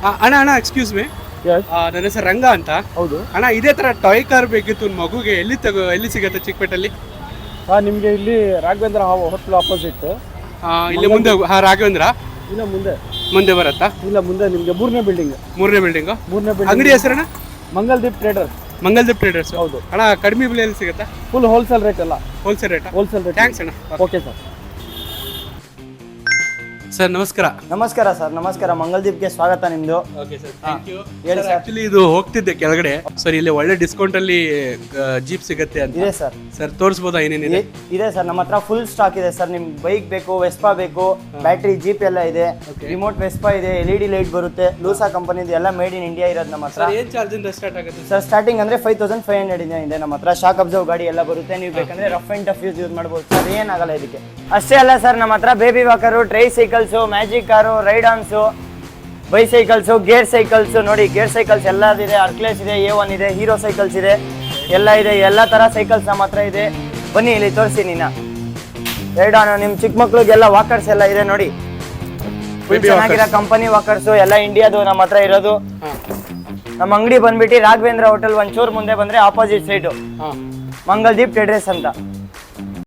ಅಣ್ಣ ಅಣ್ಣ excuse me, ನನ್ನ ಹೆಸರು ರಂಗ ಅಂತ. ಹೌದು ಅಣ್ಣ, ಇದೇ ತರ ಟಾಯ್ ಕಾರ್ ಬೇಕಿತ್ತು ಒಂದು ಮಗುಗೆ. ಎಲ್ಲಿ ಸಿಗುತ್ತೆ ಚಿಕ್ಕಪೇಟಲ್ಲಿ? ನಿಮಗೆ ಇಲ್ಲಿ ರಾಘವೇಂದ್ರ ಹೋಟೆಲ್ ಆಪೋಸಿಟ್. ಇಲ್ಲಿ ಮುಂದೆ ರಾಘವೇಂದ್ರ ಇಲ್ಲ ಮುಂದೆ ಬರುತ್ತಾ? ಇಲ್ಲ ಮುಂದೆ ನಿಮಗೆ ಮೂರನೇ ಬಿಲ್ಡಿಂಗ್. ಮೂರನೇ ಬಿಲ್ಡಿಂಗ್ ಅಂಗಡಿ ಹೆಸರಣ್ಣ? ಮಂಗಲ್ದೀಪ್ ಟ್ರೇಡರ್ಸ್. ಮಂಗಲ್ದೀಪ್ ಟ್ರೇಡರ್ಸ್. ಹೌದು ಅಣ್ಣ, ಕಡಿಮೆ ಬೆಲೆಯಲ್ಲಿ ಸಿಗುತ್ತಾ? ಫುಲ್ ಹೋಲ್ಸೇಲ್ ರೇಟ್ ಅಲ್ಲ, wholesale rate. Wholesale rate. Thanks ಅಣ್ಣ. Okay sir. ಸರ್ ನಮಸ್ಕಾರ. ನಮಸ್ಕಾರ ಸರ್, ನಮಸ್ಕಾರ. ಮಂಗಲ್ದೀಪ್ಗೆ ಸ್ವಾಗತ ನಿಮ್ದು. Okay sir, thank you. ಹೇಳಿ ಸರ್. ಆಕ್ಚುಲಿ ಇದು ಹೋಗ್ತಿದ್ದೆ ಕೆಳಗಡೆ ಸರ್, ಇಲ್ಲಿ ಒಳ್ಳೆ ಡಿಸ್ಕೌಂಟ್ ಅಲ್ಲಿ ಜೀಪ್ ಸಿಗುತ್ತೆ ಅಂತ. ಇದೆ ಸರ್. ಸರ್ ತೋರಿಸ್ಬೋದಾ ಏನೇನಿದೆ? ಇದೆ ಸರ್, ನಮ್ಮ ಹತ್ರ ಫುಲ್ ಸ್ಟಾಕ್ ಇದೆ ಸರ್. ನಿಮ್ಗೆ ಬೈಕ್ ಬೇಕು, ವೆಸ್ಪಾ ಬೇಕು, ಬ್ಯಾಟ್ರಿ ಜೀಪ್ ಎಲ್ಲ ಇದೆ, ರಿಮೋಟ್ ವೆಸ್ಪಾ ಇದೆ, LED ಲೈಟ್ ಬರುತ್ತೆ, ಲೂಸಾ ಕಂಪನಿದು ಎಲ್ಲ ಮೇಡ್ ಇನ್ ಇಂಡಿಯಾ ಇರೋದು ನಮ್ಮ ಹತ್ರ. ಏನ್ ಚಾರ್ಜ್ ಇಂದ ಸ್ಟಾರ್ಟ್ ಆಗುತ್ತೆ ಸರ್? ಸ್ಟಾರ್ಟಿಂಗ್ ಅಂದ್ರೆ 5500 ಇದೆ ನಮ್ಮ ಹತ್ರ. ಶಾಕ್ ಅಬ್ಸರ್ವ್ ಗಾಡಿ ಎಲ್ಲ ಬರುತ್ತೆ. ನೀವು ಬೇಕಂದ್ರೆ ರಫ್ ಅಂಡ್ ಟಫ್ ಯೂಸ್ ಮಾಡ್ಬೋದು ಸರ್, ಏನಾಗಲ್ಲ ಇದಕ್ಕೆ. ಅಷ್ಟೇ ಅಲ್ಲ ಸರ್, ನಮ್ಮ ಹತ್ರ baby walker, tricycles, magic car, ride ons, bicycles, gear cycles ನೋಡಿ, ಗೇರ್ ಸೈಕಲ್ಸ್ ಎಲ್ಲದಿದೆ. ಅರ್ಕ್ಲೇಸ್ ಇದೆ, A1 ಇದೆ, ಹೀರೋ ಸೈಕಲ್ಸ್ ಇದೆ, ಎಲ್ಲ ಇದೆ. ಎಲ್ಲ ತರ ಸೈಕಲ್ಸ್ ನಮ್ಮ ಹತ್ರ ಇದೆ. ಬನ್ನಿ ಇಲ್ಲಿ ತೋರಿಸಿ ನೀನ. ರೈಡ್ ಆನ್, ನಿಮ್ ಚಿಕ್ಕ ಮಕ್ಳಿಗೆಲ್ಲ ವಾಕರ್ಸ್ ಎಲ್ಲ ಇದೆ ನೋಡಿ. ಚೆನ್ನಾಗಿರೋ ಕಂಪನಿ ವಾಕರ್ಸು ಎಲ್ಲ ಇಂಡಿಯಾದು ನಮ್ಮ ಹತ್ರ ಇರೋದು. ನಮ್ಮ ಅಂಗಡಿ ಬಂದ್ಬಿಟ್ಟು ರಾಘವೇಂದ್ರ ಹೋಟೆಲ್ ಒಂಚೂರು ಮುಂದೆ ಬಂದ್ರೆ ಆಪೋಸಿಟ್ ಸೈಡು ಮಂಗಲ್ದೀಪ್ ಟ್ರೇಡರ್ಸ್ ಅಂತ.